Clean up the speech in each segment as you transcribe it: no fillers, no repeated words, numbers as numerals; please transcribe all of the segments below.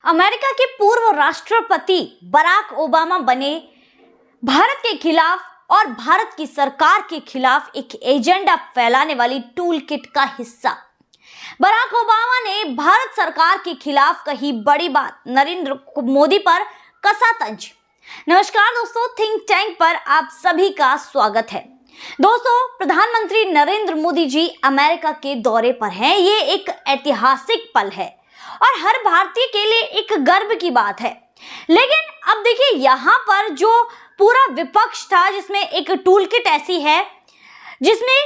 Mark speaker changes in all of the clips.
Speaker 1: America के पूर्व राष्ट्रपति बराक ओबामा बने भारत के खिलाफ और भारत की सरकार के खिलाफ एक एजेंडा फैलाने वाली टूल किट का हिस्सा। बराक ओबामा ने भारत सरकार के खिलाफ कही बड़ी बात, नरेंद्र मोदी पर कसा तंज। नमस्कार दोस्तों, थिंक टैंक पर आप सभी का स्वागत है। दोस्तों, प्रधानमंत्री नरेंद्र मोदी जी अमेरिका के दौरे पर हैं। ये एक ऐतिहासिक पल है और हर भारतीय के लिए एक गर्व की बात है। लेकिन अब देखिए, यहाँ पर जो पूरा विपक्ष था, जिसमें एक टूल किट ऐसी है जिसमें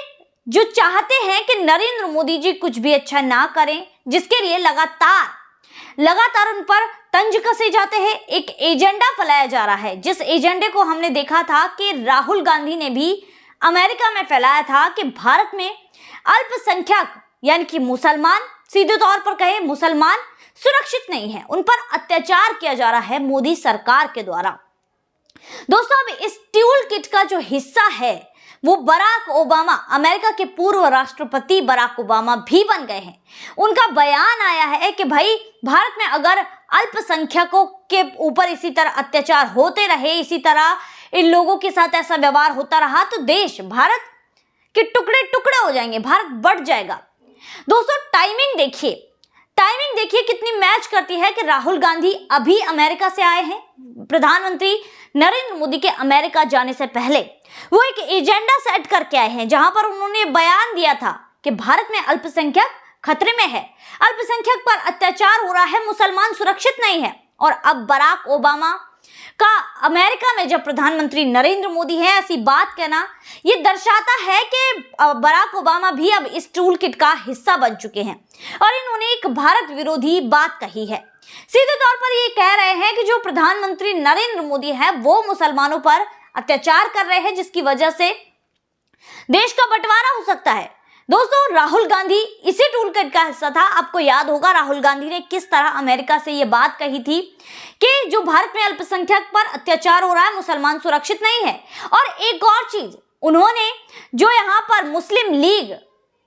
Speaker 1: जो चाहते हैं कि नरेंद्र मोदी जी कुछ भी अच्छा ना करें, जिसके लिए लगातार उन पर तंज कसे जाते हैं। एक एजेंडा फैलाया जा रहा है, जिस एजेंडे को हमने देखा था कि राहुल गांधी ने भी अमेरिका में फैलाया था कि भारत में अल्पसंख्यक यानी कि मुसलमान, सीधे तौर पर कहें मुसलमान सुरक्षित नहीं है, उन पर अत्याचार किया जा रहा है मोदी सरकार के द्वारा। दोस्तों, अब इस टूल किट का जो हिस्सा है वो बराक ओबामा, अमेरिका के पूर्व राष्ट्रपति बराक ओबामा भी बन गए हैं। उनका बयान आया है कि भाई, भारत में अगर अल्पसंख्यकों के ऊपर इसी तरह अत्याचार होते रहे, इसी तरह इन लोगों के साथ ऐसा व्यवहार होता रहा तो देश, भारत के टुकड़े टुकड़े हो जाएंगे, भारत बढ़ जाएगा। दोस्तों, टाइमिंग देखिए कितनी मैच करती है कि राहुल गांधी अभी अमेरिका से आए हैं। प्रधानमंत्री नरेंद्र मोदी के अमेरिका जाने से पहले वो एक एजेंडा सेट करके आए हैं, जहां पर उन्होंने बयान दिया था कि भारत में अल्पसंख्यक खतरे में है, अल्पसंख्यक पर अत्याचार हो रहा है, मुसलमान सुरक्षित नहीं है। और अब बराक ओबामा का अमेरिका में जब प्रधानमंत्री नरेंद्र मोदी है, ऐसी बात कहना ये दर्शाता है कि बराक ओबामा भी अब इस टूल किट का हिस्सा बन चुके हैं और इन्होंने एक भारत विरोधी बात कही है। सीधे तौर पर ये कह रहे हैं कि जो प्रधानमंत्री नरेंद्र मोदी है वो मुसलमानों पर अत्याचार कर रहे हैं, जिसकी वजह से देश का बंटवारा हो सकता है। दोस्तों, राहुल गांधी इसी टूल किट का हिस्सा था। आपको याद होगा राहुल गांधी ने किस तरह अमेरिका से ये बात कही थी कि जो भारत में अल्पसंख्यक पर अत्याचार हो रहा है, मुसलमान सुरक्षित नहीं है। और एक और चीज, उन्होंने जो यहाँ पर मुस्लिम लीग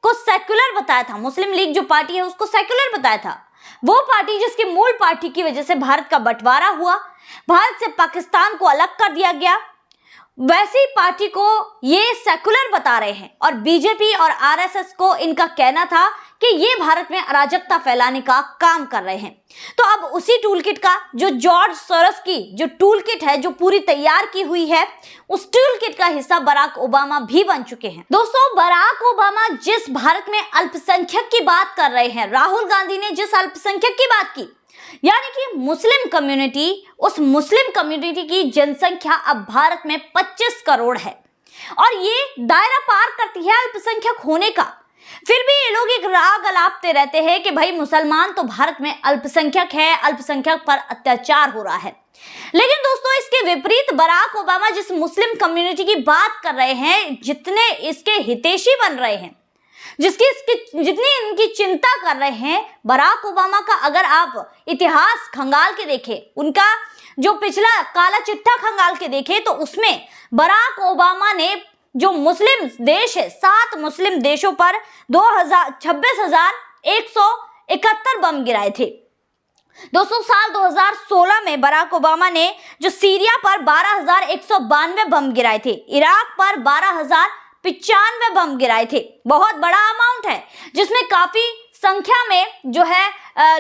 Speaker 1: को सेक्युलर बताया था, मुस्लिम लीग जो पार्टी है उसको सेक्युलर बताया था, वो पार्टी जिसकी मूल पार्टी की वजह से भारत का बंटवारा हुआ, भारत से पाकिस्तान को अलग कर दिया गया, वैसी पार्टी को ये सेकुलर बता रहे हैं। और बीजेपी और आरएसएस को इनका कहना था कि ये भारत में अराजकता फैलाने का काम कर रहे हैं। तो अब उसी टूल किट का, जो जॉर्ज सोरोस की जो टूल किट है, जो पूरी तैयार की हुई है, उस टूल किट का हिस्सा बराक ओबामा भी बन चुके हैं। दोस्तों, बराक ओबामा जिस भारत में अल्पसंख्यक की बात कर रहे हैं, राहुल गांधी ने जिस अल्पसंख्यक की बात की, यानी कि मुस्लिम कम्युनिटी, उस मुस्लिम कम्युनिटी की जनसंख्या अब भारत में 25 करोड़ है और ये दायरा पार करती है अल्पसंख्यक होने का। फिर भी ये लोग एक राग अलापते रहते हैं कि भाई, मुसलमान तो भारत में अल्पसंख्यक है, अल्पसंख्यक पर अत्याचार हो रहा है। लेकिन दोस्तों, इसके विपरीत बराक ओबामा जिस मुस्लिम कम्युनिटी की बात कर रहे हैं, जितने इसके हितैषी बन रहे हैं, जितनी इनकी चिंता कर रहे हैं, बराक ओबामा का अगर आप इतिहास खंगाल के देखें, उनका जो पिछला काला चिट्ठा खंगाल के देखें, तो उसमें बराक ओबामा ने जो मुस्लिम देश है, 7 मुस्लिम देशों पर 26,171 बम गिराए थे। दोस्तों, साल 2016 में बराक ओबामा ने जो सीरिया पर 12,192 बम गिराए थे, इराक पर 12,095 बम गिराए थे। बहुत बड़ा अमाउंट है, जिसमें काफी संख्या में जो है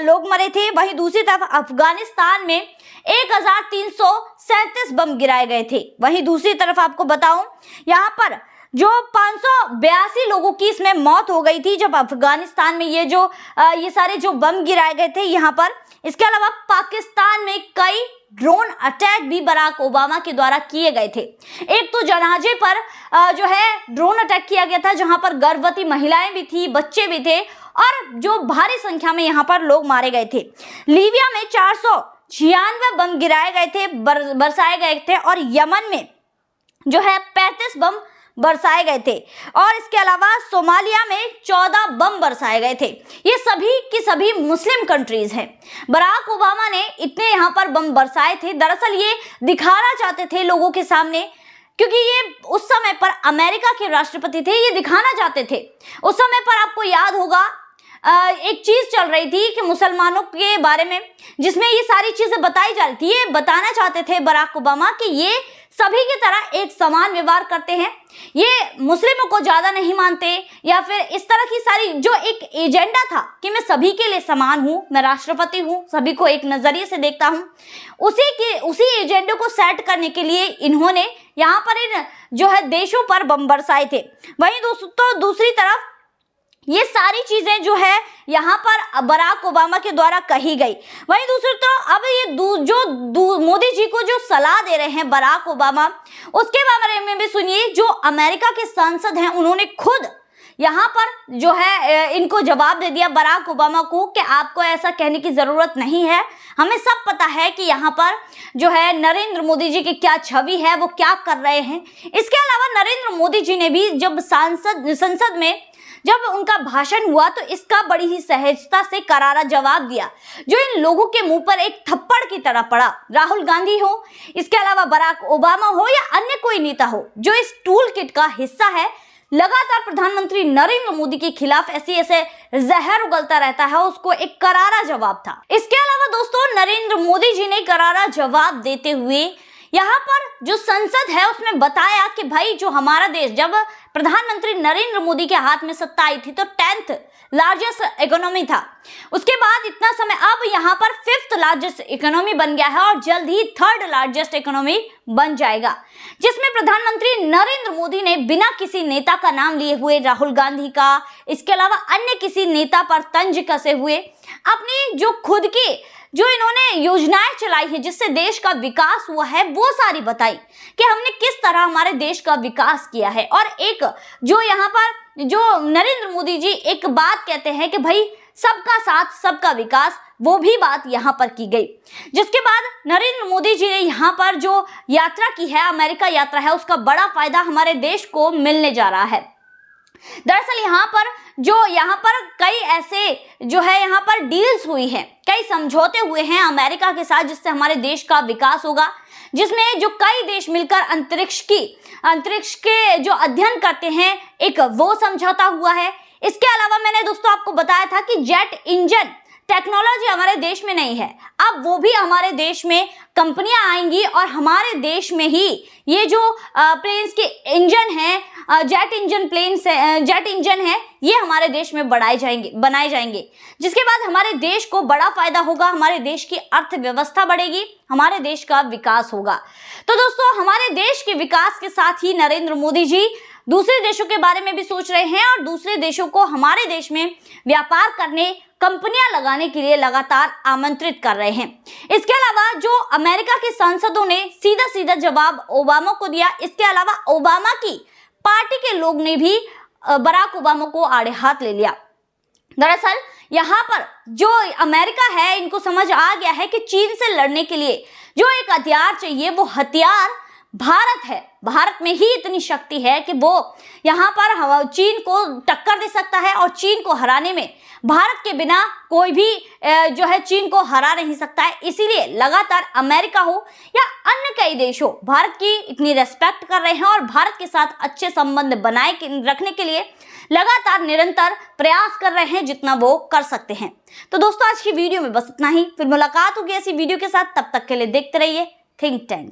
Speaker 1: लोग मरे थे। वहीं दूसरी तरफ अफगानिस्तान में 1,337 बम गिराए गए थे। वहीं दूसरी तरफ आपको बताऊं, यहाँ पर जो 582 लोगों की इसमें मौत हो गई थी जब अफगानिस्तान में ये सारे जो बम गिराए गए थे यहाँ पर। इसके अलावा पाकिस्तान में कई ड्रोन अटैक भी बराक ओबामा के द्वारा किए गए थे। एक तो जनाजे पर जो है ड्रोन अटैक किया गया था, जहां पर गर्भवती महिलाएं भी थी, बच्चे भी थे और जो भारी संख्या में यहाँ पर लोग मारे गए थे। लीबिया में 496 बम गिराए गए थे, बरसाए गए थे और यमन में जो है 35 बम बरसाए गए थे और इसके अलावा सोमालिया में 14 बम बरसाए गए थे। ये सभी की सभी मुस्लिम कंट्रीज हैं। बराक ओबामा ने इतने यहाँ पर बम बरसाए थे, दरअसल ये दिखाना चाहते थे लोगों के सामने, क्योंकि ये उस समय पर अमेरिका के राष्ट्रपति थे, ये दिखाना चाहते थे। उस समय पर आपको याद होगा एक चीज चल रही थी कि मुसलमानों के बारे में, जिसमें ये सारी चीजें बताई जा रही थी। ये बताना चाहते थे बराक ओबामा कि ये सभी की तरह एक समान व्यवहार करते हैं, ये मुस्लिमों को ज्यादा नहीं मानते, या फिर इस तरह की सारी जो एक एजेंडा था कि मैं सभी के लिए समान हूं, मैं राष्ट्रपति हूं, सभी को एक नजरिए से देखता हूं, उसी एजेंडे को सेट करने के लिए इन्होंने यहाँ पर इन जो है देशों पर बम बरसाए थे। वहीं दोस्तों दूसरी तरफ ये सारी चीजें जो है यहाँ पर बराक ओबामा के द्वारा कही गई। वहीं दूसरी तरफ अब ये मोदी जी को जो सलाह दे रहे हैं बराक ओबामा, उसके बारे में भी सुनिए। जो अमेरिका के सांसद हैं उन्होंने खुद यहाँ पर जो है इनको जवाब दे दिया बराक ओबामा को कि आपको ऐसा कहने की जरूरत नहीं है, हमें सब पता है कि यहाँ पर जो है नरेंद्र मोदी जी की क्या छवि है, वो क्या कर रहे हैं। इसके अलावा नरेंद्र मोदी जी ने भी जब संसद में जब उनका भाषण हुआ तो इसका बड़ी ही सहजता से करारा जवाब दिया, जो इन लोगों के मुंह पर एक थप्पड़ की तरह पड़ा। राहुल गांधी हो, इसके अलावा बराक ओबामा हो या अन्य कोई नेता हो जो इस टूल किट का हिस्सा है, लगातार प्रधानमंत्री नरेंद्र मोदी के खिलाफ ऐसे जहर उगलता रहता है, उसको एक करारा जवाब था। इसके अलावा दोस्तों नरेंद्र मोदी जी ने करारा जवाब देते हुए यहाँ पर जो संसद है उसमें बताया कि भाई जो हमारा देश, जब प्रधानमंत्री नरेंद्र मोदी के हाथ में सत्ता आई थी तो 10th लार्जेस्ट इकोनॉमी था, उसके बाद इतना समय अब यहाँ पर 5th लार्जेस्ट इकोनॉमी बन गया है और जल्द ही 3rd लार्जेस्ट इकोनॉमी बन जाएगा, जिसमें प्रधानमंत्री नरेंद्र मोदी ने बिना किसी नेता का नाम लिए हुए, राहुल गांधी का, इसके अलावा अन्य किसी नेता पर तंज कसे हुए, अपनी जो खुद की जो इन्होंने योजनाएं चलाई है जिससे देश का विकास हुआ है, वो सारी बताई कि हमने किस तरह हमारे देश का विकास किया है। और एक जो यहाँ पर जो नरेंद्र मोदी जी एक बात कहते हैं कि भाई सबका साथ सबका विकास, वो भी बात यहाँ पर की गई। जिसके बाद नरेंद्र मोदी जी ने यहाँ पर जो यात्रा की है, अमेरिका यात्रा है, उसका बड़ा फायदा हमारे देश को मिलने जा रहा है। दरअसल यहाँ पर कई ऐसे जो है यहाँ पर डील्स हुई हैं, कई समझौते हुए हैं अमेरिका के साथ, जिससे हमारे देश का विकास होगा, जिसमें जो कई देश मिलकर अंतरिक्ष के जो अध्ययन करते हैं, एक वो समझौता हुआ है। इसके अलावा मैंने दोस्तों आपको बताया था कि जेट इंजन टेक्नोलॉजी हमारे देश में नहीं है, अब वो भी हमारे देश में कंपनियां आएंगी और हमारे देश में ही ये जो प्लेन्स के इंजन हैं, जेट इंजन है, ये हमारे देश में बनाए जाएंगे, जिसके बाद हमारे देश को बड़ा फायदा होगा, हमारे देश की अर्थव्यवस्था बढ़ेगी, हमारे देश का विकास होगा। तो दोस्तों हमारे देश के विकास के साथ ही नरेंद्र मोदी जी दूसरे देशों के बारे में भी सोच रहे हैं और दूसरे देशों को हमारे देश में व्यापार करने, कंपनियां लगाने के लिए लगातार आमंत्रित कर रहे हैं। इसके अलावा जो अमेरिका के सांसदों ने सीधा जवाब ओबामा को दिया, इसके अलावा ओबामा की पार्टी के लोग ने भी बराक ओबामा को आड़े हाथ ले लिया। दरअसल यहाँ पर जो अमेरिका है, इनको समझ आ गया है कि चीन से लड़ने के लिए जो एक हथियार चाहिए, वो हथियार भारत है। भारत में ही इतनी शक्ति है कि वो यहाँ पर चीन को टक्कर दे सकता है और चीन को हराने में भारत के बिना कोई भी जो है चीन को हरा नहीं सकता है। इसीलिए लगातार अमेरिका हो या अन्य कई देश हो, भारत की इतनी रेस्पेक्ट कर रहे हैं और भारत के साथ अच्छे संबंध बनाए रखने के लिए लगातार निरंतर प्रयास कर रहे हैं जितना वो कर सकते हैं। तो दोस्तों आज की वीडियो में बस इतना ही, फिर मुलाकात होगी ऐसी वीडियो के साथ, तब तक के लिए देखते रहिए थिंक टैंक।